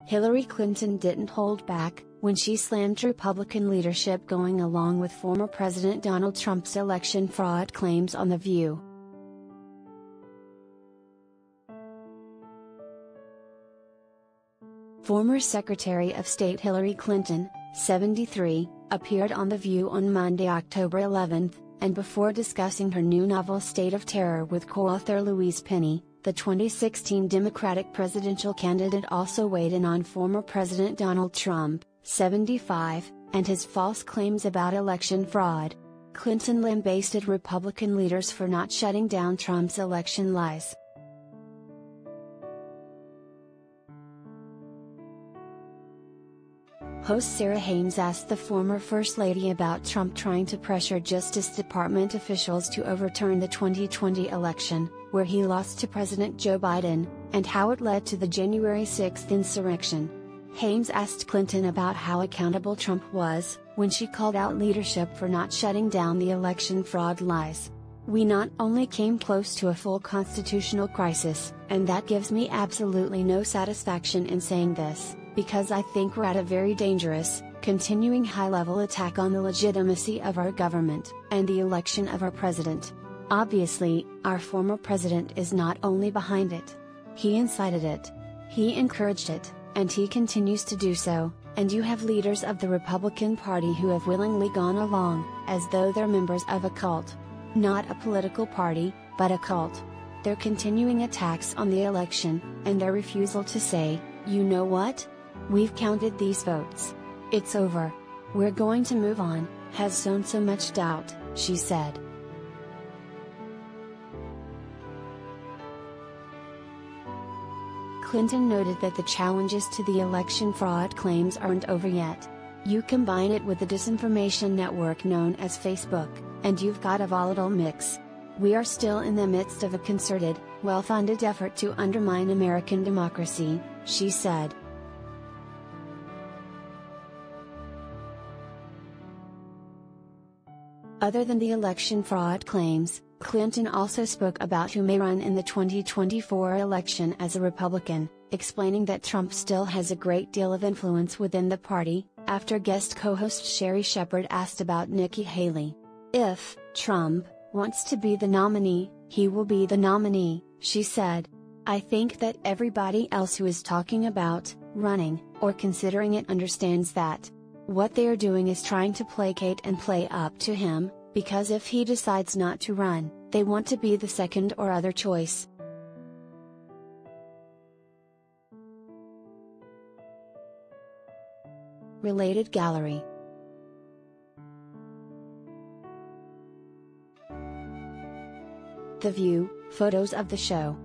Hillary Clinton didn't hold back when she slammed Republican leadership going along with former President Donald Trump's election fraud claims on The View. Former Secretary of State Hillary Clinton, 73, appeared on The View on Monday, October 11, and before discussing her new novel State of Terror with co-author Louise Penny, the 2016 Democratic presidential candidate also weighed in on former President Donald Trump, 75, and his false claims about election fraud. Clinton lambasted Republican leaders for not shutting down Trump's election lies. Host Sara Haines asked the former First Lady about Trump trying to pressure Justice Department officials to overturn the 2020 election, where he lost to President Joe Biden, and how it led to the January 6 insurrection. Haines asked Clinton about how accountable Trump was, when she called out leadership for not shutting down the election fraud lies. "We not only came close to a full constitutional crisis, and that gives me absolutely no satisfaction in saying this, because I think we're at a very dangerous, continuing high-level attack on the legitimacy of our government, and the election of our president. Obviously, our former president is not only behind it. He incited it. He encouraged it, and he continues to do so, and you have leaders of the Republican Party who have willingly gone along, as though they're members of a cult. Not a political party, but a cult. Their continuing attacks on the election, and their refusal to say, you know what? We've counted these votes. It's over. We're going to move on, has sown so much doubt," she said. Clinton noted that the challenges to the election fraud claims aren't over yet. You combine it with the disinformation network known as Facebook, and you've got a volatile mix. We are still in the midst of a concerted, well-funded effort to undermine American democracy, she said. Other than the election fraud claims, Clinton also spoke about who may run in the 2024 election as a Republican, explaining that Trump still has a great deal of influence within the party, after guest co-host Sherri Shepherd asked about Nikki Haley. "If Trump wants to be the nominee, he will be the nominee," she said. "I think that everybody else who is talking about running, or considering it, understands that. What they are doing is trying to placate and play up to him, because if he decides not to run, they want to be the second or other choice." Related gallery. The View, photos of the show.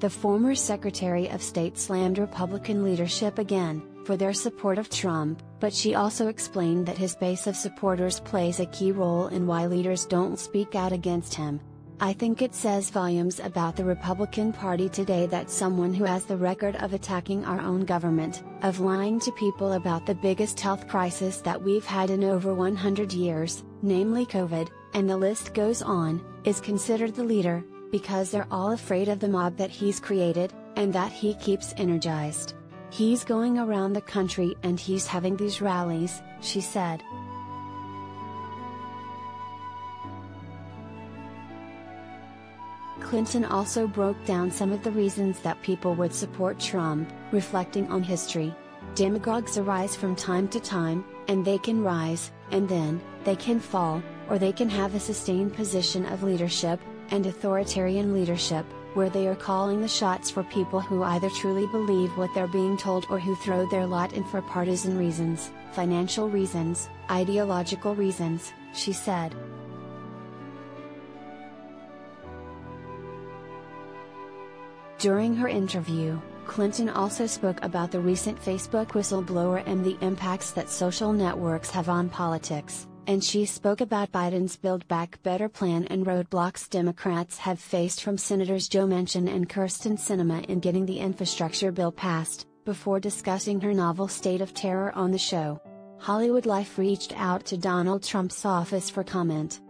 The former Secretary of State slammed Republican leadership again, for their support of Trump, but she also explained that his base of supporters plays a key role in why leaders don't speak out against him. "I think it says volumes about the Republican Party today that someone who has the record of attacking our own government, of lying to people about the biggest health crisis that we've had in over 100 years, namely COVID, and the list goes on, is considered the leader, because they're all afraid of the mob that he's created, and that he keeps energized. He's going around the country and he's having these rallies," she said. Clinton also broke down some of the reasons that people would support Trump, reflecting on history. "Demagogues arise from time to time, and they can rise, and then, they can fall, or they can have a sustained position of leadership, and authoritarian leadership, where they are calling the shots for people who either truly believe what they're being told or who throw their lot in for partisan reasons, financial reasons, ideological reasons," she said. During her interview, Clinton also spoke about the recent Facebook whistleblower and the impacts that social networks have on politics, and she spoke about Biden's Build Back Better plan and roadblocks Democrats have faced from Senators Joe Manchin and Kyrsten Sinema in getting the infrastructure bill passed, before discussing her novel State of Terror on the show. Hollywood Life reached out to Donald Trump's office for comment.